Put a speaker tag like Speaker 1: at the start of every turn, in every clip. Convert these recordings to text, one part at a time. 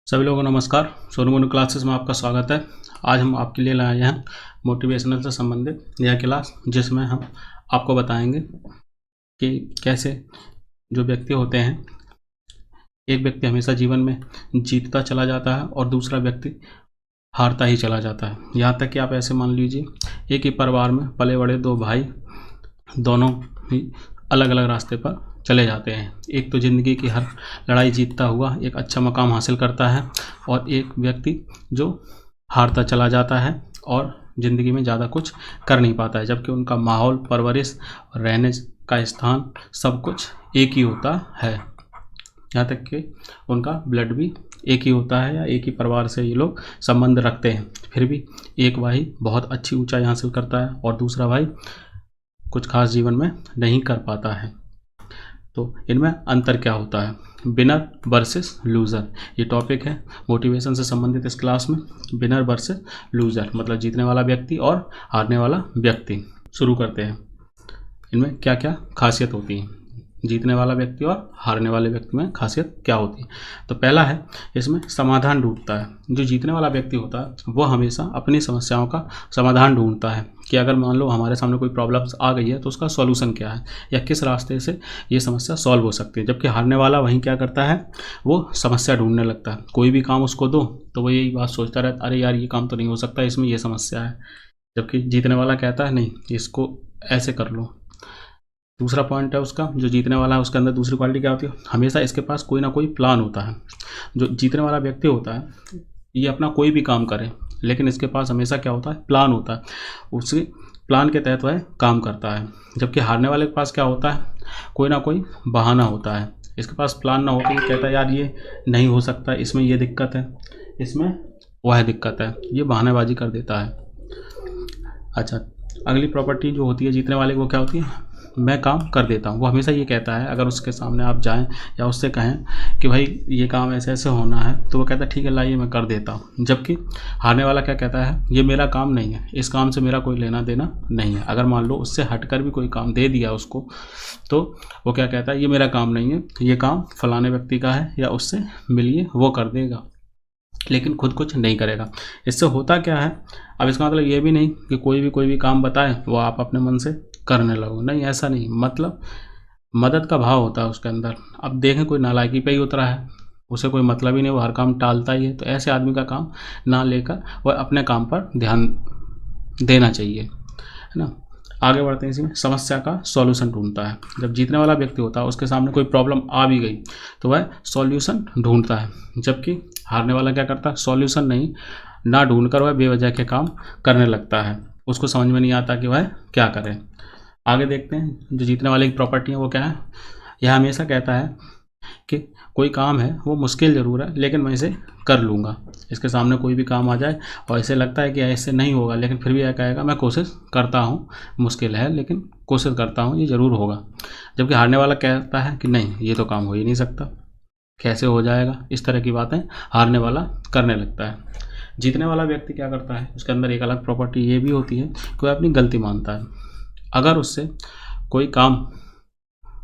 Speaker 1: सभी लोगों को नमस्कार। सोनू मोनू क्लासेस में आपका स्वागत है। आज हम आपके लिए लाए हैं मोटिवेशनल से संबंधित यह क्लास, जिसमें हम आपको बताएंगे कि कैसे जो व्यक्ति होते हैं, एक व्यक्ति हमेशा जीवन में जीतता चला जाता है और दूसरा व्यक्ति हारता ही चला जाता है। यहाँ तक कि आप ऐसे मान लीजिए, एक ही परिवार में पले बड़े दो भाई दोनों ही अलग अलग रास्ते पर चले जाते हैं। एक तो ज़िंदगी की हर लड़ाई जीतता हुआ एक अच्छा मकाम हासिल करता है और एक व्यक्ति जो हारता चला जाता है और ज़िंदगी में ज़्यादा कुछ कर नहीं पाता है, जबकि उनका माहौल, परवरिश, रहने का स्थान सब कुछ एक ही होता है। यहाँ तक कि उनका ब्लड भी एक ही होता है या एक ही परिवार से ये लोग संबंध रखते हैं। फिर भी एक भाई बहुत अच्छी ऊंचाई हासिल करता है और दूसरा भाई कुछ खास जीवन में नहीं कर पाता है। तो इनमें अंतर क्या होता है? विनर वर्सेस लूज़र, ये टॉपिक है मोटिवेशन से संबंधित इस क्लास में। विनर वर्सेस लूज़र मतलब जीतने वाला व्यक्ति और हारने वाला व्यक्ति। शुरू करते हैं। इनमें क्या क्या खासियत होती है, जीतने वाला व्यक्ति और हारने वाले व्यक्ति में खासियत क्या होती है? तो पहला है, इसमें समाधान ढूंढता है। जो जीतने वाला व्यक्ति होता है वो हमेशा अपनी समस्याओं का समाधान ढूंढता है कि अगर मान लो हमारे सामने कोई प्रॉब्लम्स आ गई है तो उसका सॉल्यूशन क्या है या किस रास्ते से ये समस्या सॉल्व हो सकती है। जबकि हारने वाला वहीं क्या करता है, वो समस्या ढूंढने लगता है। कोई भी काम उसको दो तो वो यही बात सोचता रहता, अरे यार ये काम तो नहीं हो सकता, इसमें ये समस्या है। जबकि जीतने वाला कहता है नहीं, इसको ऐसे कर लो। दूसरा पॉइंट है उसका, जो जीतने वाला है उसके अंदर दूसरी क्वालिटी क्या होती है, हमेशा इसके पास कोई ना कोई प्लान होता है। जो जीतने वाला व्यक्ति होता है ये अपना कोई भी काम करे, लेकिन इसके पास हमेशा क्या होता है, प्लान होता है। उसी प्लान के तहत वह काम करता है। जबकि हारने वाले के पास क्या होता है, कोई ना कोई बहाना होता है। इसके पास प्लान ना होकर ये कहता है यार ये नहीं हो सकता, इसमें ये दिक्कत है, इसमें वह दिक्कत है, ये बहानेबाजी कर देता है। अच्छा, अगली प्रॉपर्टी जो होती है जीतने वाले की, वो क्या होती है, मैं काम कर देता हूँ। वो हमेशा ये कहता है, अगर उसके सामने आप जाएं या उससे कहें कि भाई ये काम ऐसे ऐसे होना है, तो वो कहता है ठीक है लाइए मैं कर देता हूँ। जबकि हारने वाला क्या कहता है, ये मेरा काम नहीं है, इस काम से मेरा कोई लेना देना नहीं है। अगर मान लो उससे हटकर भी कोई काम दे दिया उसको, तो वो क्या कहता है, ये मेरा काम नहीं है, ये काम फलाने व्यक्ति का है या उससे मिलिए वो कर देगा, लेकिन खुद कुछ नहीं करेगा। इससे होता क्या है, अब इसका मतलब ये भी नहीं कि कोई भी काम बताए वो आप अपने मन से करने लगो, नहीं, ऐसा नहीं। मतलब मदद का भाव होता है उसके अंदर। अब देखें कोई नालायकी पे ही उतरा है, उसे कोई मतलब ही नहीं, वो हर काम टालता ही है, तो ऐसे आदमी का काम ना लेकर वह अपने काम पर ध्यान देना चाहिए, है ना। आगे बढ़ते हैं। इसमें समस्या का सॉल्यूशन ढूंढता है। जब जीतने वाला व्यक्ति होता है उसके सामने कोई प्रॉब्लम आ भी गई तो वह सॉल्यूशन ढूंढता है, जबकि हारने वाला क्या करता है, सॉल्यूशन नहीं ना ढूंढकर वह बेवजह के काम करने लगता है। उसको समझ में नहीं आता कि वह क्या करे। आगे देखते हैं, जो जीतने वाले की प्रॉपर्टी है वो क्या है, यह हमेशा कहता है कि कोई काम है वो मुश्किल ज़रूर है लेकिन मैं इसे कर लूँगा। इसके सामने कोई भी काम आ जाए और ऐसे लगता है कि ऐसे नहीं होगा, लेकिन फिर भी यह कहेगा मैं कोशिश करता हूँ, मुश्किल है लेकिन कोशिश करता हूँ, ये ज़रूर होगा। जबकि हारने वाला कहता है कि नहीं ये तो काम हो ही नहीं सकता, कैसे हो जाएगा, इस तरह की बातें हारने वाला करने लगता है। जीतने वाला व्यक्ति क्या करता है, उसके अंदर एक अलग प्रॉपर्टी ये भी होती है कि वह अपनी गलती मानता है। अगर उससे कोई काम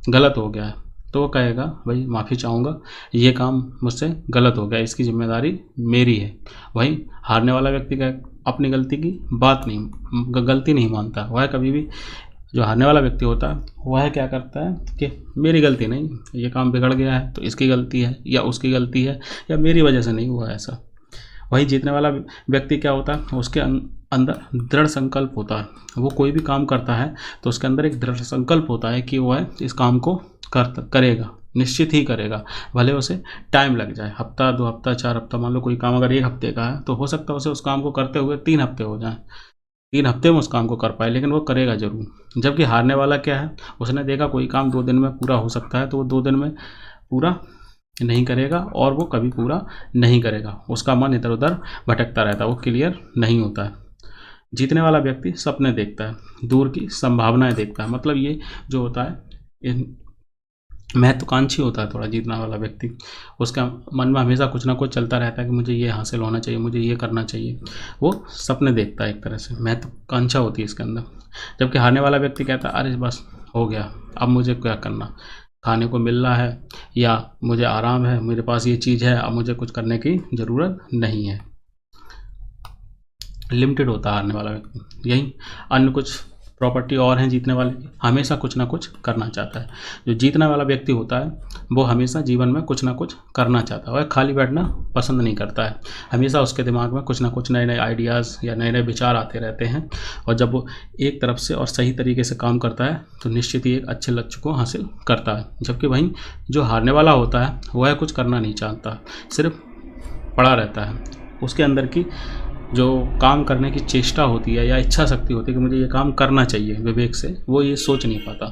Speaker 1: गलत हो गया है तो वो कहेगा भाई माफ़ी चाहूँगा, ये काम मुझसे गलत हो गया, इसकी जिम्मेदारी मेरी है। वहीं हारने वाला व्यक्ति का अपनी गलती की बात नहीं, गलती नहीं मानता। वह कभी भी, जो हारने वाला व्यक्ति होता है वह क्या करता है कि मेरी गलती नहीं, ये काम बिगड़ गया है तो इसकी गलती है या उसकी गलती है या मेरी वजह से नहीं हुआ ऐसा। वही जीतने वाला व्यक्ति क्या होता है, उसके अंदर दृढ़ संकल्प होता है। वो कोई भी काम करता है तो उसके अंदर एक दृढ़ संकल्प होता है कि वह इस काम को करेगा, निश्चित ही करेगा, भले उसे टाइम लग जाए, हफ्ता 2 हफ्ता 4 हफ्ता। मान लो कोई काम अगर 1 हफ्ते का है तो हो सकता है उसे उस काम को करते हुए 3 हफ्ते हो जाएं, 3 हफ्ते में उस काम को कर पाए, लेकिन वो करेगा जरूर। जबकि हारने वाला क्या है, उसने देखा कोई काम 2 दिन में पूरा हो सकता है तो वो 2 दिन में पूरा नहीं करेगा और वो कभी पूरा नहीं करेगा। उसका मन इधर उधर भटकता रहता है, वो क्लियर नहीं होता है। जीतने वाला व्यक्ति सपने देखता है, दूर की संभावनाएं देखता है। मतलब ये जो होता है महत्वाकांक्षी होता है थोड़ा जीतने वाला व्यक्ति। उसका मन में हमेशा कुछ ना कुछ चलता रहता है कि मुझे ये हासिल होना चाहिए, मुझे ये करना चाहिए। वो सपने देखता है, एक तरह से महत्वाकांक्षा होती है इसके अंदर। जबकि हारने वाला व्यक्ति कहता है अरे बस हो गया, अब मुझे क्या करना, खाने को मिल रहा है या मुझे आराम है, मेरे पास ये चीज़ है, अब मुझे कुछ करने की ज़रूरत नहीं है। लिमिटेड होता है हारने वाला व्यक्ति। यही अन्य कुछ प्रॉपर्टी और हैं जीतने वाले की, हमेशा कुछ ना कुछ करना चाहता है। जो जीतने वाला व्यक्ति होता है वो हमेशा जीवन में कुछ ना कुछ करना चाहता है, वह खाली बैठना पसंद नहीं करता है। हमेशा उसके दिमाग में कुछ ना कुछ नए नए आइडियाज़ या नए नए विचार आते रहते हैं, और जब वो एक तरफ से और सही तरीके से काम करता है तो निश्चित ही एक अच्छे लक्ष्य को हासिल करता है। जबकि वहीं जो हारने वाला होता है वह कुछ करना नहीं चाहता, सिर्फ पड़ा रहता है। उसके अंदर की जो काम करने की चेष्टा होती है या इच्छा शक्ति होती है कि मुझे ये काम करना चाहिए विवेक से, वो ये सोच नहीं पाता।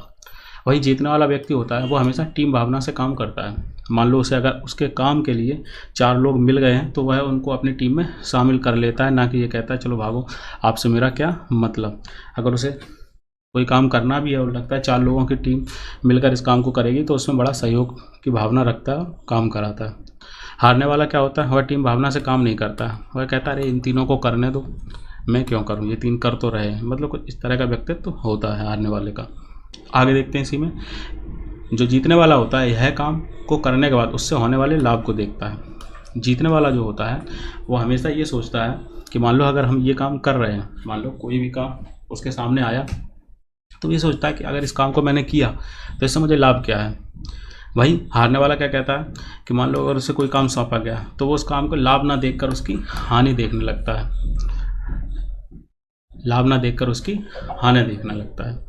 Speaker 1: वही जीतने वाला व्यक्ति होता है वो हमेशा टीम भावना से काम करता है। मान लो उसे अगर उसके काम के लिए 4 लोग मिल गए हैं तो वह उनको अपनी टीम में शामिल कर लेता है, ना कि ये कहता है चलो भागो, आपसे मेरा क्या मतलब। अगर उसे कोई काम करना भी है और लगता है 4 लोगों की टीम मिलकर इस काम को करेगी तो उसमें बड़ा सहयोग की भावना रखता है और काम कराता है। हारने वाला क्या होता है, वह टीम भावना से काम नहीं करता है, वह कहता है अरे इन तीनों को करने दो, मैं क्यों करूं, ये 3 कर तो रहे हैं। मतलब कुछ इस तरह का व्यक्तित्व तो होता है हारने वाले का। आगे देखते हैं इसी में। जो जीतने वाला होता है यह काम को करने के बाद उससे होने वाले लाभ को देखता है। जीतने वाला जो होता है वो हमेशा ये सोचता है कि मान लो अगर हम ये काम कर रहे हैं, मान लो कोई भी काम उसके सामने आया तो ये सोचता है कि अगर इस काम को मैंने किया तो इससे मुझे लाभ क्या है। वहीं हारने वाला क्या कहता है कि मान लो अगर उसे कोई काम सौंपा गया तो वो उस काम को लाभ ना देखकर उसकी हानि देखने लगता है, लाभ ना देखकर उसकी हानि देखने लगता है।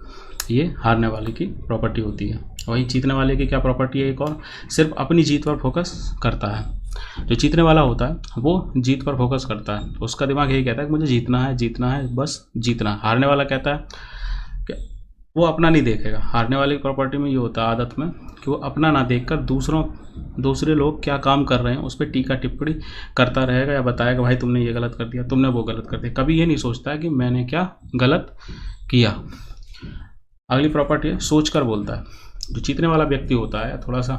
Speaker 1: ये हारने वाले की प्रॉपर्टी होती है। वहीं जीतने वाले की क्या प्रॉपर्टी है, एक और, सिर्फ अपनी जीत पर फोकस करता है। जो जीतने वाला होता है वो जीत पर फोकस करता है, उसका दिमाग यही कहता है कि मुझे जीतना है बस जीतना। हारने वाला कहता है कि वो अपना नहीं देखेगा। हारने वाले की प्रॉपर्टी में ये होता है आदत में कि वो अपना ना देखकर दूसरे लोग क्या काम कर रहे हैं उस पर टीका टिप्पणी करता रहेगा या बताएगा भाई तुमने ये गलत कर दिया, तुमने वो गलत कर दिया। कभी ये नहीं सोचता है कि मैंने क्या गलत किया। अगली प्रॉपर्टी है सोच कर बोलता है। जो जीतने वाला व्यक्ति होता है थोड़ा सा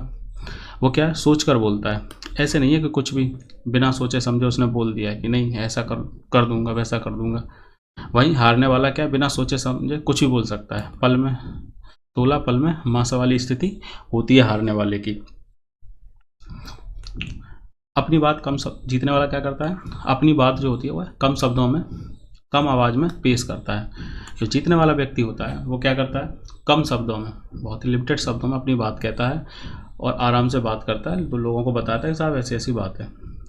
Speaker 1: वो क्या है, सोच कर बोलता है। ऐसे नहीं है कि कुछ भी बिना सोचे समझे उसने बोल दिया है कि नहीं ऐसा कर दूंगा वैसा कर दूंगा। वहीं हारने वाला क्या, बिना सोचे समझे कुछ भी बोल सकता है। पल में तोला पल में मासा वाली स्थिति होती है हारने वाले की। अपनी बात जीतने वाला क्या करता है, अपनी बात जो होती है वह कम शब्दों में कम आवाज़ में पेश करता है। जो जीतने वाला व्यक्ति होता है वो क्या करता है, कम शब्दों में, बहुत ही लिमिटेड शब्दों में अपनी बात कहता है और आराम से बात करता है। तो लोगों को बताता है साहब ऐसी ऐसी बात है,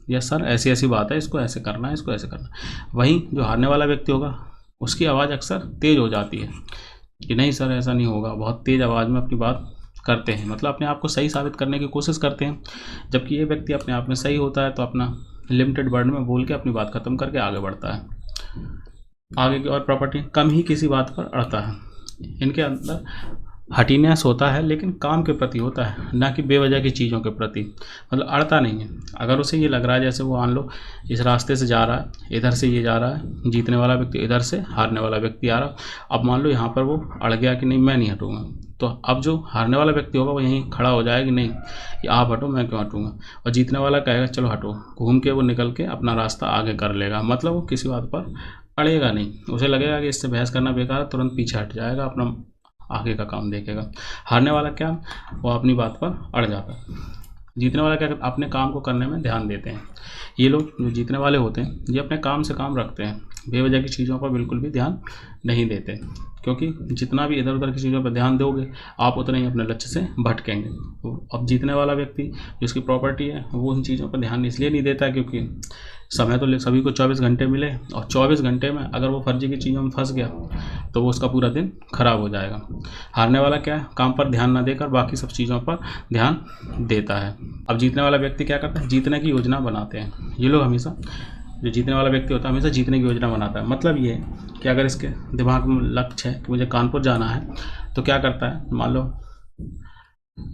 Speaker 1: या सर ऐसी ऐसी बात है, इसको ऐसे करना है, इसको ऐसे करना है। वहीं जो हारने वाला व्यक्ति होगा उसकी आवाज़ अक्सर तेज़ हो जाती है कि नहीं सर ऐसा नहीं होगा, बहुत तेज़ आवाज़ में अपनी बात करते हैं, मतलब अपने आप को सही साबित करने की कोशिश करते हैं। जबकि ये व्यक्ति अपने आप में सही होता है तो अपना लिमिटेड वर्ड में बोल के अपनी बात ख़त्म करके आगे बढ़ता है। आगे की और प्रॉपर्टी, कम ही किसी बात पर अड़ता है। इनके अंदर हटीनेस होता है लेकिन काम के प्रति होता है, ना कि बेवजह की चीज़ों के प्रति। मतलब अड़ता नहीं है। अगर उसे ये लग रहा है जैसे वो मान लो इस रास्ते से जा रहा है, इधर से ये जा रहा है जीतने वाला व्यक्ति, इधर से हारने वाला व्यक्ति आ रहा, अब मान लो यहाँ पर वो अड़ गया कि नहीं मैं नहीं हटूँगा, तो अब जो हारने वाला व्यक्ति होगा वो यहीं खड़ा हो जाएगा कि नहीं ये आप हटो मैं क्यों हटूँगा, और जीतने वाला कहेगा चलो हटो, घूम के वो निकल के अपना रास्ता आगे कर लेगा। मतलब वो किसी बात पर अड़ेगा नहीं, उसे लगेगा कि इससे बहस करना बेकार है, तुरंत पीछे हट जाएगा, अपना आगे का काम देखेगा। हारने वाला क्या, वो अपनी बात पर अड़ जाता है। जीतने वाला क्या, अपने काम को करने में ध्यान देते हैं। ये लोग जो जीतने वाले होते हैं ये अपने काम से काम रखते हैं, बेवजह की चीज़ों पर बिल्कुल भी ध्यान नहीं देते, क्योंकि जितना भी इधर उधर की चीज़ों पर ध्यान दोगे आप उतने ही अपने लक्ष्य से भटकेंगे। अब जीतने वाला व्यक्ति जिसकी प्रॉपर्टी है वो उन चीज़ों पर ध्यान इसलिए नहीं देता क्योंकि समय तो सभी को 24 घंटे मिले, और 24 घंटे में अगर वो फर्जी की चीज़ों में फंस गया तो वो उसका पूरा दिन खराब हो जाएगा। हारने वाला क्या है, काम पर ध्यान ना देकर बाकी सब चीज़ों पर ध्यान देता है। अब जीतने वाला व्यक्ति क्या करता है, जीतने की योजना बनाते हैं। ये लोग हमेशा, जो जीतने वाला व्यक्ति होता है हमेशा जीतने की योजना बनाता है। मतलब ये कि अगर इसके दिमाग में लक्ष्य है कि मुझे कानपुर जाना है तो क्या करता है, मान लो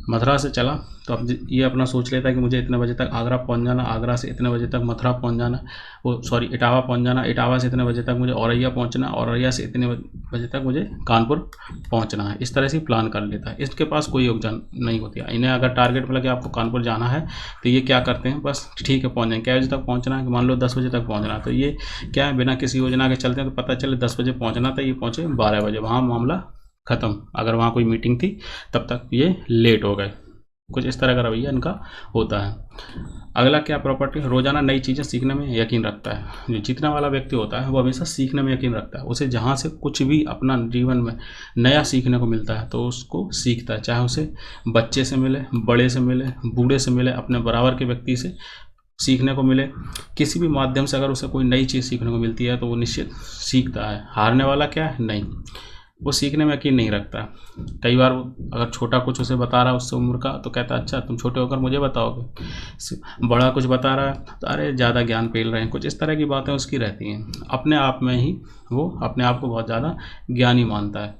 Speaker 1: मथुरा से चला तो अब ये अपना सोच लेता है कि मुझे इतने बजे तक आगरा पहुंच जाना, आगरा से इतने बजे तक मथुरा पहुंच जाना, इटावा पहुंच जाना, इटावा से इतने बजे तक मुझे औरैया पहुंचना, औरैया से इतने बजे तक मुझे कानपुर पहुंचना है। इस तरह से प्लान कर लेता है। इसके पास कोई योजना नहीं होती है। इन्हें अगर टारगेट मिला कि आपको कानपुर जाना है तो ये क्या करते हैं, बस ठीक है पहुँच जाएंगे। क्या बजे तक पहुँचना है, कि मान लो 10 बजे तक पहुँचना है, तो ये क्या है बिना किसी योजना के चलते हैं तो पता चले 10 बजे पहुँचना था, ये पहुँचे 12 बजे, वहाँ मामला ख़त्म, अगर वहाँ कोई मीटिंग थी तब तक ये लेट हो गए। कुछ इस तरह का रवैया इनका होता है। अगला क्या प्रॉपर्टी, रोज़ाना नई चीज़ें सीखने में यकीन रखता है। जो जीतने वाला व्यक्ति होता है वो हमेशा सीखने में यकीन रखता है। उसे जहाँ से कुछ भी अपना जीवन में नया सीखने को मिलता है तो उसको सीखता है, चाहे उसे बच्चे से मिले, बड़े से मिले, बूढ़े से मिले, अपने बराबर के व्यक्ति से सीखने को मिले, किसी भी माध्यम से अगर उसे कोई नई चीज़ सीखने को मिलती है तो वो निश्चित सीखता है। हारने वाला क्या है, नहीं, वो सीखने में यकीन नहीं रखता। कई बार अगर छोटा कुछ उसे बता रहा है उससे उम्र का तो कहता है अच्छा तुम छोटे होकर मुझे बताओगे। बड़ा कुछ बता रहा है तो अरे ज़्यादा ज्ञान पेल रहे हैं, कुछ इस तरह की बातें उसकी रहती हैं। अपने आप में ही वो अपने आप को बहुत ज़्यादा ज्ञानी मानता है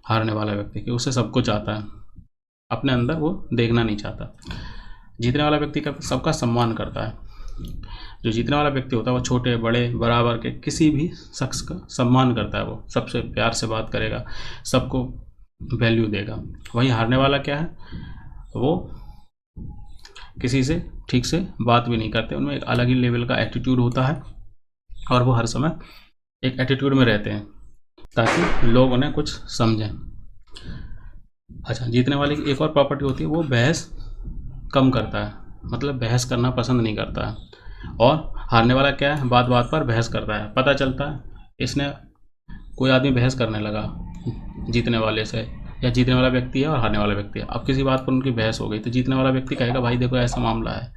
Speaker 1: हारने वाला व्यक्ति, कि उसे सब कुछ आता है, अपने अंदर वो देखना नहीं चाहता। जीतने वाला व्यक्ति का सबका सम्मान करता है। जो जीतने वाला व्यक्ति होता है वो छोटे बड़े बराबर के किसी भी शख्स का सम्मान करता है, वो सबसे प्यार से बात करेगा, सबको वैल्यू देगा। वहीं हारने वाला क्या है, वो किसी से ठीक से बात भी नहीं करते, उनमें एक अलग ही लेवल का एटीट्यूड होता है और वो हर समय एक एटीट्यूड में रहते हैं ताकि लोग उन्हें कुछ समझें। अच्छा, जीतने वाले की एक और प्रॉपर्टी होती है, वो बहस कम करता है, मतलब बहस करना पसंद नहीं करता है। और हारने वाला क्या है, बात बात पर बहस करता है। पता चलता है इसने, कोई आदमी बहस करने लगा जीतने वाले से, या जीतने वाला व्यक्ति है और हारने वाला व्यक्ति है, अब किसी बात पर उनकी बहस हो गई तो जीतने वाला व्यक्ति कहेगा भाई देखो ऐसा मामला है।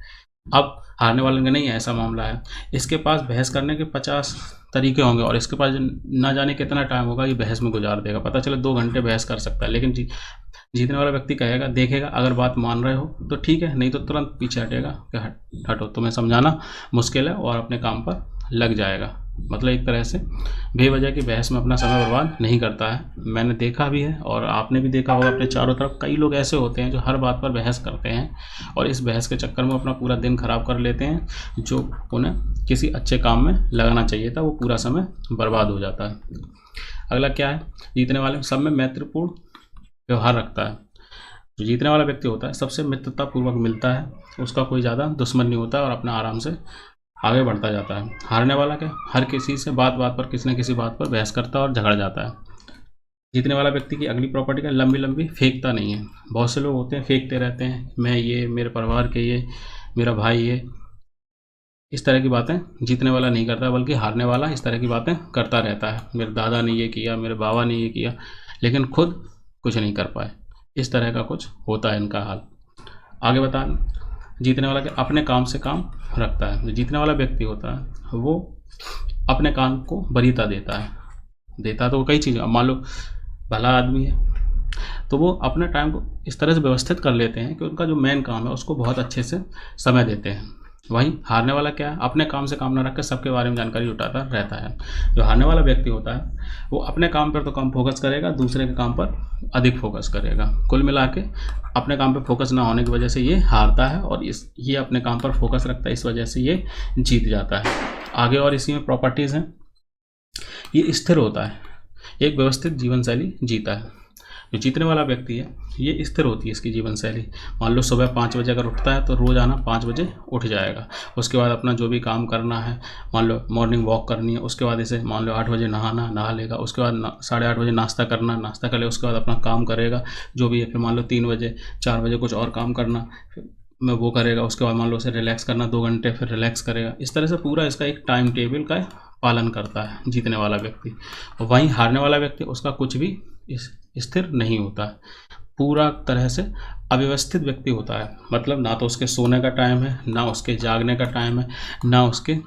Speaker 1: अब हारने वाले का नहीं है ऐसा मामला है, इसके पास बहस करने के 50 तरीके होंगे और इसके पास ना जाने कितना टाइम होगा ये बहस में गुजार देगा। पता चले 2 घंटे बहस कर सकता है, लेकिन जीतने वाला व्यक्ति कहेगा, देखेगा, अगर बात मान रहे हो तो ठीक है, नहीं तो तुरंत पीछे हटेगा कि हटो, तुम्हें समझाना मुश्किल है, और अपने काम पर लग जाएगा। मतलब एक तरह से बेवजह की बहस में अपना समय बर्बाद नहीं करता है। मैंने देखा भी है और आपने भी देखा होगा अपने चारों तरफ, कई लोग ऐसे होते हैं जो हर बात पर बहस करते हैं और इस बहस के चक्कर में अपना पूरा दिन खराब कर लेते हैं। जो उन्हें किसी अच्छे काम में लगाना चाहिए था वो पूरा समय बर्बाद हो जाता है। अगला क्या है, जीतने वाले सब में मैत्रीपूर्ण व्यवहार रखता है। जो जीतने वाला व्यक्ति होता है सबसे मित्रतापूर्वक मिलता है, उसका कोई ज़्यादा दुश्मन नहीं होता और अपना आराम से आगे बढ़ता जाता है। हारने वाला क्या, हर किसी से बात बात पर किसी न किसी बात पर बहस करता है और झगड़ जाता है। जीतने वाला व्यक्ति की अगली प्रॉपर्टी का लंबी लंबी फेंकता नहीं है। बहुत से लोग होते हैं फेंकते रहते हैं, मैं ये, मेरे परिवार के ये, मेरा भाई ये, इस तरह की बातें जीतने वाला नहीं करता, बल्कि हारने वाला इस तरह की बातें करता रहता है। मेरे दादा ने ये किया, मेरे बाबा ने ये किया, लेकिन खुद कुछ नहीं कर पाए। इस तरह का कुछ होता है इनका हाल। आगे बता, जीतने वाला के अपने काम से काम रखता है। जो जीतने वाला व्यक्ति होता है वो अपने काम को वरीयता देता है। देता तो वो कई चीज़ें, मान लो भला आदमी है तो वो अपने टाइम को इस तरह से व्यवस्थित कर लेते हैं कि उनका जो मेन काम है उसको बहुत अच्छे से समय देते हैं। वहीं हारने वाला क्या है, अपने काम से काम न रखकर सबके बारे में जानकारी जुटाता रहता है। जो हारने वाला व्यक्ति होता है वो अपने काम पर तो कम फोकस करेगा, दूसरे के काम पर अधिक फोकस करेगा। कुल मिला के अपने काम पर फोकस ना होने की वजह से ये हारता है और ये अपने काम पर फोकस रखता है, इस वजह से ये जीत जाता है। आगे और इसी में प्रॉपर्टीज़ हैं, ये स्थिर होता है, एक व्यवस्थित जीवन शैली जीता है। जो जीतने वाला व्यक्ति है ये स्थिर होती है इसकी जीवन शैली। मान लो सुबह 5 बजे अगर उठता है तो रोज़ाना 5 बजे उठ जाएगा। उसके बाद अपना जो भी काम करना है, मान लो मॉर्निंग वॉक करनी है, उसके बाद इसे मान लो 8 बजे नहा लेगा। उसके बाद 8:30 बजे नाश्ता करना, नाश्ता कर ले, उसके बाद अपना काम करेगा जो भी है। फिर मान लो 3 बजे 4 बजे कुछ और काम करना, फिर मैं वो करेगा। उसके बाद मान लो उसे रिलैक्स करना 2 घंटे, फिर रिलैक्स करेगा। इस तरह से पूरा इसका एक टाइम टेबल का पालन करता है जीतने वाला व्यक्ति। और वहीं हारने वाला व्यक्ति उसका कुछ भी स्थिर नहीं होता है, पूरा तरह से अव्यवस्थित व्यक्ति होता है। मतलब ना तो उसके सोने का टाइम है, ना उसके जागने का टाइम है, ना उसके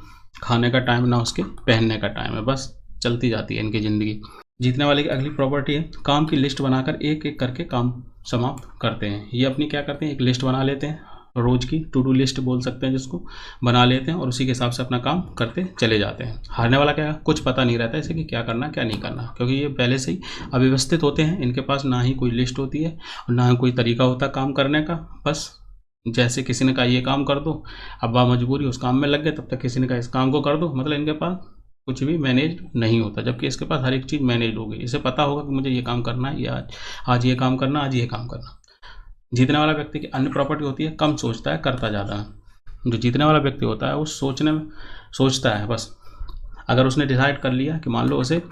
Speaker 1: खाने का टाइम, ना उसके पहनने का टाइम है, बस चलती जाती है इनकी ज़िंदगी। जीतने वाले की अगली प्रॉपर्टी है, काम की लिस्ट बनाकर एक एक करके काम समाप्त करते हैं। ये अपनी क्या करते हैं, एक लिस्ट बना लेते हैं, रोज़ की टू डू लिस्ट बोल सकते हैं जिसको, बना लेते हैं और उसी के हिसाब से अपना काम करते चले जाते हैं। हारने वाला क्या, कुछ पता नहीं रहता इसे कि क्या करना क्या नहीं करना, क्योंकि ये पहले से ही अव्यवस्थित होते हैं। इनके पास ना ही कोई लिस्ट होती है और ना ही कोई तरीका होता काम करने का। बस जैसे किसी ने कहा ये काम कर दो, अब मजबूरी उस काम में लग गए, तब तक किसी ने कहा इस काम को कर दो। मतलब इनके पास कुछ भी मैनेज नहीं होता, जबकि इसके पास हर एक चीज़ मैनेज होगी। इसे पता होगा कि मुझे ये काम करना है, या आज ये काम करना, आज ये काम करना। जीतने वाला व्यक्ति की अन्य प्रॉपर्टी होती है, कम सोचता है करता ज़्यादा है। जो जीतने वाला व्यक्ति होता है वो सोचता है बस, अगर उसने डिसाइड कर लिया कि मान लो उसे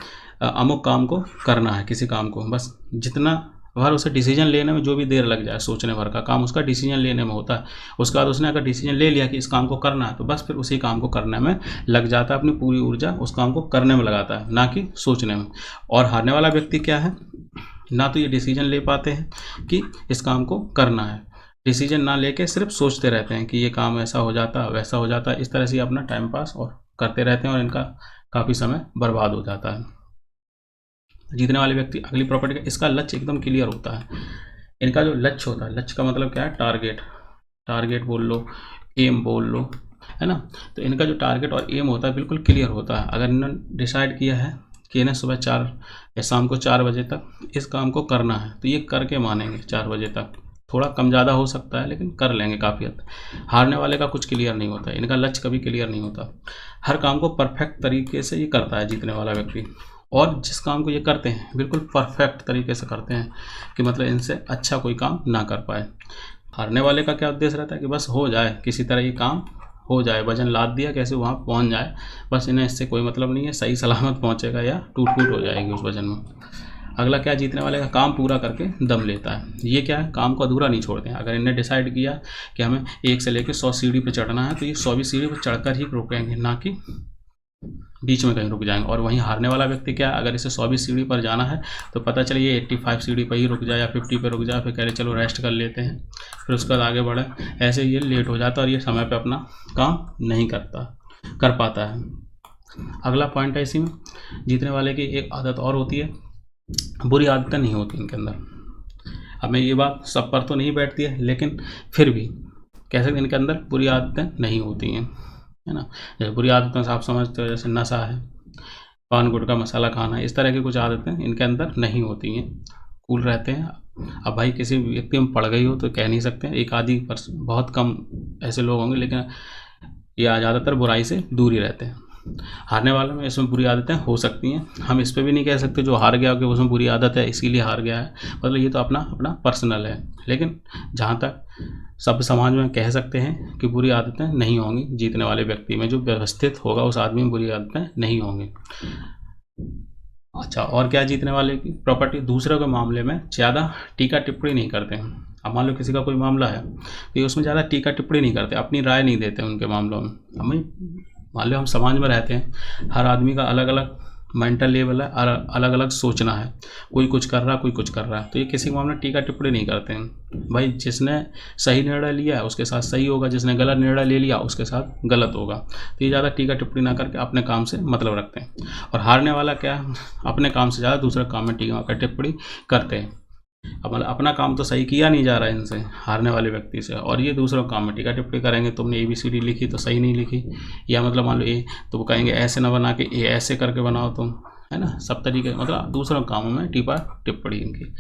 Speaker 1: अमुक काम को करना है, किसी काम को, बस जितना भर उसे डिसीजन लेने में जो भी देर लग जाए, सोचने भर का काम उसका डिसीजन लेने में होता है। उसके बाद उसने अगर डिसीजन ले लिया कि इस काम को करना है, तो बस फिर उसी काम को करने में लग जाता है, अपनी पूरी ऊर्जा उस काम को करने में लगाता है, ना कि सोचने में। और हारने वाला व्यक्ति क्या है, ना तो ये डिसीजन ले पाते हैं कि इस काम को करना है, डिसीजन ना लेके सिर्फ सोचते रहते हैं कि ये काम ऐसा हो जाता, वैसा हो जाता। इस तरह से अपना टाइम पास और करते रहते हैं और इनका काफ़ी समय बर्बाद हो जाता है। जीतने वाले व्यक्ति अगली प्रॉपर्टी का, इसका लक्ष्य एकदम क्लियर होता है। इनका जो लक्ष्य होता है, लक्ष्य का मतलब क्या है, टारगेट बोल लो, एम बोल लो, है ना। तो इनका जो टारगेट और एम होता है बिल्कुल क्लियर होता है। अगर इन्होंने डिसाइड किया है कि इन्हें सुबह 4 या शाम को 4 बजे तक इस काम को करना है, तो ये करके मानेंगे 4 बजे तक। थोड़ा कम ज़्यादा हो सकता है लेकिन कर लेंगे काफ़ी हद तक। हारने वाले का कुछ क्लियर नहीं होता, इनका लक्ष्य कभी क्लियर नहीं होता। हर काम को परफेक्ट तरीके से ये करता है जीतने वाला व्यक्ति, और जिस काम को ये करते हैं बिल्कुल परफेक्ट तरीके से करते हैं कि मतलब इनसे अच्छा कोई काम ना कर पाए। हारने वाले का क्या उद्देश्य रहता है कि बस हो जाए, किसी तरह ये काम हो जाए, वजन लाद दिया कैसे वहाँ पहुँच जाए, बस इन्हें इससे कोई मतलब नहीं है सही सलामत पहुँचेगा या टूट हो जाएगी उस वजन में। अगला क्या, जीतने वाले का काम पूरा करके दम लेता है। ये क्या है, काम को अधूरा नहीं छोड़ते हैं। अगर इन्हें डिसाइड किया कि हमें 1 से लेकर 100 सीढ़ी पर चढ़ना है, तो ये 100वीं सीढ़ी पर चढ़कर ही रुकेंगे, ना कि बीच में कहीं रुक जाएंगे। और वहीं हारने वाला व्यक्ति क्या, अगर इसे 100वीं सीढ़ी पर जाना है तो पता चले ये 85 सीढ़ी पर ही रुक जाए या 50 पर रुक जाए, फिर कह रहे चलो रेस्ट कर लेते हैं, फिर उसके बाद आगे बढ़े, ऐसे ये लेट हो जाता है और ये समय पर अपना काम नहीं कर पाता है। अगला पॉइंट है इसी में, जीतने वाले की एक आदत और होती है, बुरी आदतें नहीं होती इनके अंदर। अब मैं ये बात सब पर तो नहीं बैठती है, लेकिन फिर भी कह सकते इनके अंदर बुरी आदतें नहीं होती हैं, है ना। जैसे बुरी आदतें आप समझते हो, जैसे नशा है, पान गुटखा मसाला खाना, इस तरह की कुछ आदतें इनके अंदर नहीं होती हैं, कूल रहते हैं। अब भाई किसी व्यक्ति में पड़ गई हो तो कह नहीं सकते, एक आदि बहुत कम ऐसे लोग होंगे, लेकिन ये ज़्यादातर बुराई से दूर ही रहते हैं। हारने वाले में इसमें बुरी आदतें हो सकती हैं, हम इस पर भी नहीं कह सकते जो हार गया कि उसमें बुरी आदत है इसीलिए हार गया है, मतलब ये तो अपना पर्सनल है। लेकिन जहाँ तक सब समाज में कह सकते हैं कि बुरी आदतें नहीं होंगी जीतने वाले व्यक्ति में, जो व्यवस्थित होगा उस आदमी में बुरी आदतें नहीं होंगी। अच्छा, और क्या जीतने वाले की प्रॉपर्टी, दूसरों के मामले में ज़्यादा टीका टिप्पणी नहीं करते हैं। अब मान लो किसी का कोई मामला है तो ये उसमें ज़्यादा टीका टिप्पणी नहीं करते, अपनी राय नहीं देते उनके मामलों में। अब मान लो हम समाज में रहते हैं, हर आदमी का अलग अलग मेंटल लेवल है, अलग अलग सोचना है, कोई कुछ कर रहा है, कोई कुछ कर रहा है, तो ये किसी के मामले में टीका टिप्पणी नहीं करते हैं। भाई जिसने सही निर्णय लिया है उसके साथ सही होगा, जिसने गलत निर्णय ले लिया उसके साथ गलत होगा। तो ये ज़्यादा टीका टिप्पणी ना करके अपने काम से मतलब रखते हैं। और हारने वाला क्या है, अपने काम से ज़्यादा दूसरे काम में टीका टिप्पणी करते हैं। अब मतलब अपना काम तो सही किया नहीं जा रहा है इनसे, हारने वाले व्यक्ति से, और ये दूसरों काम में टीका टिप्पणी करेंगे, तुमने ABCD लिखी तो सही नहीं लिखी, या मतलब मान लो ए, तो वो कहेंगे ऐसे ना बना के ए ऐसे करके बनाओ तुम, है ना। सब तरीके मतलब दूसरों कामों में टीका टिप्पणी इनकी।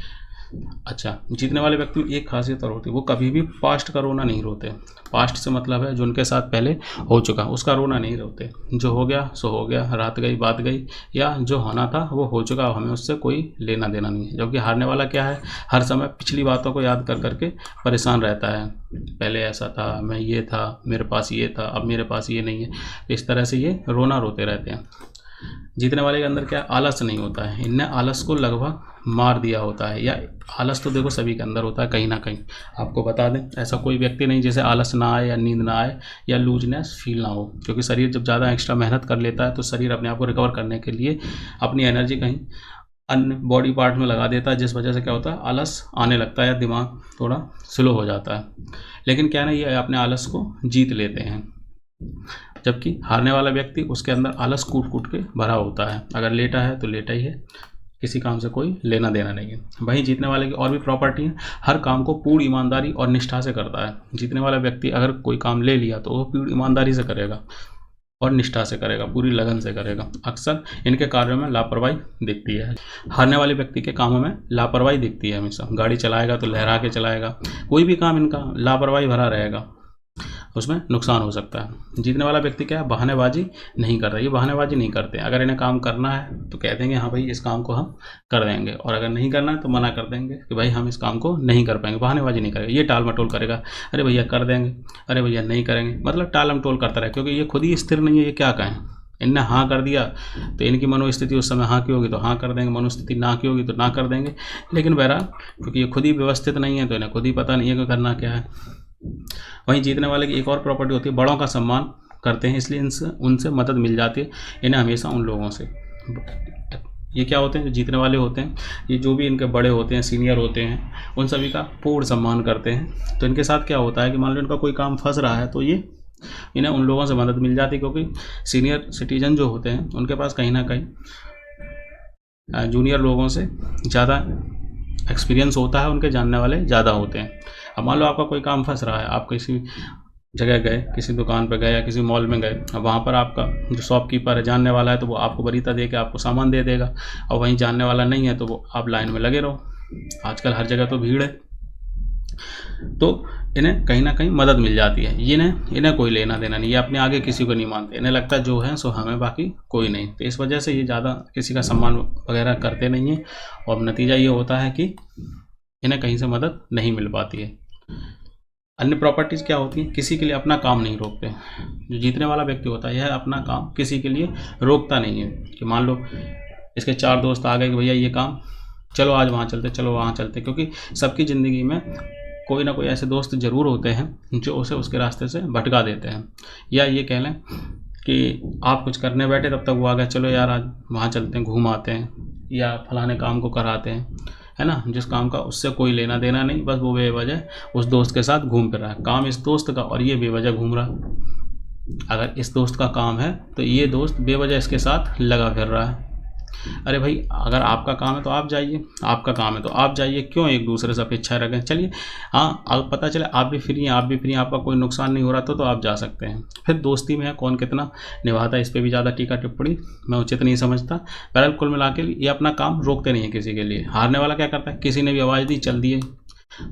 Speaker 1: अच्छा, जीतने वाले व्यक्ति में एक खासियत और होती है, वो कभी भी पास्ट का रोना नहीं रोते। पास्ट से मतलब है जो उनके साथ पहले हो चुका उसका रोना नहीं रोते, जो हो गया सो हो गया, रात गई बात गई, या जो होना था वो हो चुका, हमें उससे कोई लेना देना नहीं है। जबकि हारने वाला क्या है, हर समय पिछली बातों को याद कर करके परेशान रहता है, पहले ऐसा था, मैं ये था, मेरे पास ये था, अब मेरे पास ये नहीं है। इस तरह से ये रोना रोते रहते हैं। जीतने वाले के अंदर क्या, आलस नहीं होता है, इनने आलस को लगभग मार दिया होता है। या आलस तो देखो सभी के अंदर होता है कहीं ना कहीं, आपको बता दें ऐसा कोई व्यक्ति नहीं जिसे आलस ना आए या नींद ना आए या लूजनेस फील ना हो, क्योंकि शरीर जब ज़्यादा एक्स्ट्रा मेहनत कर लेता है तो शरीर अपने आप को रिकवर करने के लिए अपनी एनर्जी कहीं अन्य बॉडी पार्ट में लगा देता है, जिस वजह से क्या होता है, आलस आने लगता है या दिमाग थोड़ा स्लो हो जाता है। लेकिन क्या ना, ये अपने आलस को जीत लेते हैं। जबकि हारने वाला व्यक्ति, उसके अंदर आलस कूट कूट के भरा होता है, अगर लेटा है तो लेटा ही है, किसी काम से कोई लेना देना नहीं है। वहीं जीतने वाले की और भी प्रॉपर्टी है, हर काम को पूर्ण ईमानदारी और निष्ठा से करता है। जीतने वाला व्यक्ति अगर कोई काम ले लिया तो वो पूरी ईमानदारी से करेगा और निष्ठा से करेगा, पूरी लगन से करेगा। अक्सर इनके कार्यों में लापरवाही दिखती है। हारने वाले व्यक्ति के कामों में लापरवाही दिखती है हमेशा। गाड़ी चलाएगा तो लहरा के चलाएगा, कोई भी काम इनका लापरवाही भरा रहेगा, उसमें नुकसान हो सकता है। जीतने वाला व्यक्ति क्या है, बहानेबाजी नहीं करता, ये बहानेबाजी नहीं करते। अगर इन्हें काम करना है तो कह देंगे हाँ भाई इस काम को हम कर देंगे, और अगर नहीं करना है तो मना कर देंगे कि भाई हम इस काम को नहीं कर पाएंगे, बहानेबाजी नहीं करेगा। ये टाल मटोल करेगा, अरे भैया कर देंगे, अरे भैया नहीं करेंगे, मतलब टाल मटोल करता रहे, क्योंकि ये खुद ही स्थिर नहीं है, ये क्या कहें, इनने हाँ कर दिया तो इनकी मनोस्थिति उस समय हाँ की होगी तो हाँ कर देंगे, मनोस्थिति ना की होगी तो ना कर देंगे। लेकिन बहरहाल क्योंकि ये खुद ही व्यवस्थित नहीं है तो इन्हें खुद ही पता नहीं है कि करना क्या है। वहीं जीतने वाले की एक और प्रॉपर्टी होती है, बड़ों का सम्मान करते हैं, इसलिए उनसे मदद मिल जाती है इन्हें हमेशा उन लोगों से। ये क्या होते हैं, जो जीतने वाले होते हैं, ये जो भी इनके बड़े होते हैं, सीनियर होते हैं, उन सभी का पूर्ण सम्मान करते हैं। तो इनके साथ क्या होता है कि मान लो इनका कोई काम फंस रहा है तो ये इन्हें उन लोगों से मदद मिल जाती है, क्योंकि सीनियर सिटीजन जो होते हैं उनके पास कहीं ना कहीं जूनियर लोगों से ज़्यादा एक्सपीरियंस होता है, उनके जानने वाले ज़्यादा होते हैं। अब मान लो आपका कोई काम फंस रहा है, आप किसी जगह गए, किसी दुकान पर गए या किसी मॉल में गए, अब वहाँ पर आपका जो शॉपकीपर है जानने वाला है तो वो आपको वरीयता दे के आपको सामान दे देगा, और वहीं जानने वाला नहीं है तो वो आप लाइन में लगे रहो। आजकल हर जगह तो भीड़ है, तो इन्हें कहीं ना कहीं मदद मिल जाती है। इन्हें कोई लेना देना नहीं, ये अपने आगे किसी को नहीं मानते, इन्हें लगता है जो है सो हमें, बाकी कोई नहीं। तो इस वजह से ये ज़्यादा किसी का सम्मान वगैरह करते नहीं हैं, और नतीजा ये होता है कि इन्हें कहीं से मदद नहीं मिल पाती है। अन्य प्रॉपर्टीज़ क्या होती हैं, किसी के लिए अपना काम नहीं रोकते। जो जीतने वाला व्यक्ति होता है यह अपना काम किसी के लिए रोकता नहीं है, कि मान लो इसके 4 दोस्त आ गए कि भैया ये काम, चलो आज वहाँ चलते, चलो वहाँ चलते, क्योंकि सबकी ज़िंदगी में कोई ना कोई ऐसे दोस्त ज़रूर होते हैं जो उसे उसके रास्ते से भटका देते हैं। या ये कह लें कि आप कुछ करने बैठे तब तक वो आ गया, चलो यार आज वहाँ चलते हैं, घूम आते हैं, या फलाने काम को कराते हैं, है ना, जिस काम का उससे कोई लेना देना नहीं, बस वो बेवजह उस दोस्त के साथ घूम फिर रहा है। काम इस दोस्त का और ये बेवजह घूम रहा है। अगर इस दोस्त का काम है तो ये दोस्त बेवजह इसके साथ लगा फिर रहा है। अरे भाई, अगर आपका काम है तो आप जाइए, आपका काम है तो आप जाइए, क्यों एक दूसरे से अपेक्षा रखें। चलिए, हाँ, अब पता चले आप भी फ्री हैं, आपका कोई नुकसान नहीं हो रहा तो आप जा सकते हैं। फिर दोस्ती में है कौन कितना निभाता है, इस पर भी ज़्यादा टीका टिप्पणी मैं उचित नहीं समझता। बहरहाल कुल मिला के ये अपना काम रोकते नहीं है किसी के लिए। हारने वाला क्या करता है, किसी ने भी आवाज़ दी, चल दिए,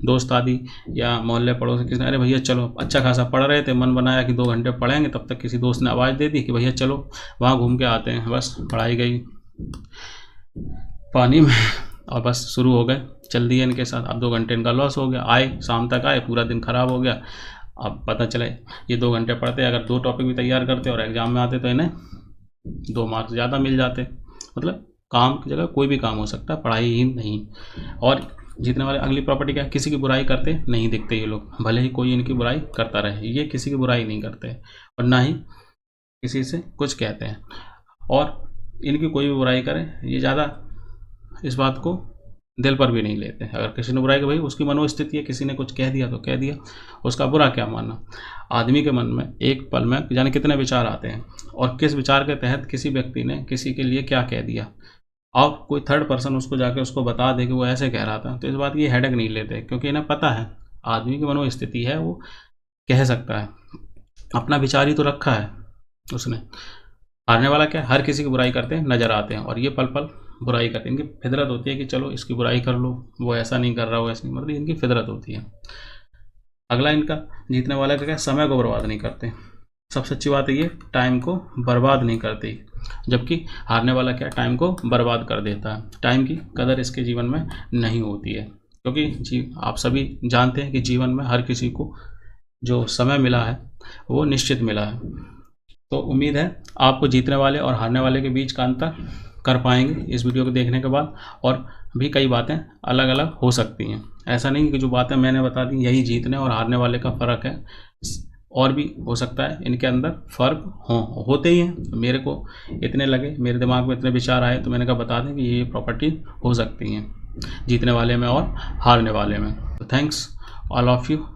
Speaker 1: दोस्त आदि या मोहल्ले पड़ोस किसी ने, अरे भैया चलो, अच्छा खासा पढ़ रहे थे, मन बनाया कि 2 घंटे पढ़ेंगे, तब तक किसी दोस्त ने आवाज़ दे दी कि भैया चलो वहाँ घूम के आते हैं, बस पढ़ाई गई पानी में, और बस शुरू हो गए, चल दिए इनके साथ। अब 2 घंटे इनका लॉस हो गया, आए शाम तक आए, पूरा दिन खराब हो गया। अब पता चले ये 2 घंटे पढ़ते, अगर 2 टॉपिक भी तैयार करते और एग्ज़ाम में आते तो इन्हें 2 मार्क्स ज़्यादा मिल जाते। मतलब काम की जगह कोई भी काम हो सकता है, पढ़ाई ही नहीं। और जीतने वाले अगली प्रॉपर्टी क्या है, किसी की बुराई करते नहीं दिखते ये लोग, भले ही कोई इनकी बुराई करता रहे, ये किसी की बुराई नहीं करते और ना ही किसी से कुछ कहते हैं। और इनकी कोई भी बुराई करे, ये ज़्यादा इस बात को दिल पर भी नहीं लेते। अगर किसी ने बुराई की, भाई उसकी मनोस्थिति है, किसी ने कुछ कह दिया तो कह दिया, उसका बुरा क्या मानना। आदमी के मन में एक पल में जाने कितने विचार आते हैं, और किस विचार के तहत किसी व्यक्ति ने किसी के लिए क्या कह दिया, और कोई थर्ड पर्सन उसको जाके उसको बता दे कि वो ऐसे कह रहा था, तो इस बात की हेडेक नहीं लेते, क्योंकि इन्हें पता है आदमी की मनोस्थिति है, वो कह सकता है, अपना विचार ही तो रखा है उसने। हारने वाला क्या, हर किसी की बुराई करते नजर आते हैं, और ये पल पल बुराई करते हैं। इनकी फितरत होती है कि चलो इसकी बुराई कर लो, वो ऐसा नहीं कर रहा, वो ऐसा नहीं, मतलब इनकी फितरत होती है। अगला इनका जीतने वाला का क्या, समय को बर्बाद नहीं करते। सबसे अच्छी बात है ये, टाइम को बर्बाद नहीं करते। जबकि हारने वाला क्या, टाइम को बर्बाद कर देता है। टाइम की कदर इसके जीवन में नहीं होती है, क्योंकि आप सभी जानते हैं कि जीवन में हर किसी को जो समय मिला है वो निश्चित मिला है। तो उम्मीद है आपको जीतने वाले और हारने वाले के बीच का अंतर कर पाएंगे इस वीडियो को देखने के बाद, और भी कई बातें अलग अलग हो सकती हैं। ऐसा नहीं कि जो बातें मैंने बता दी यही जीतने और हारने वाले का फ़र्क है, और भी हो सकता है इनके अंदर फ़र्क होते ही हैं। मेरे को इतने लगे, मेरे दिमाग में इतने विचार आए, तो मैंने कहा बता दें कि ये प्रॉपर्टी हो सकती हैं जीतने वाले में और हारने वाले में। तो थैंक्स ऑल ऑफ यू।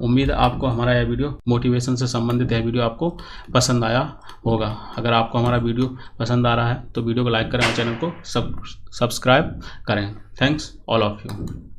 Speaker 1: उम्मीद है आपको हमारा यह वीडियो, मोटिवेशन से संबंधित यह वीडियो आपको पसंद आया होगा। अगर आपको हमारा वीडियो पसंद आ रहा है तो वीडियो को लाइक करें और चैनल को सब्सक्राइब करें। Thanks all of you.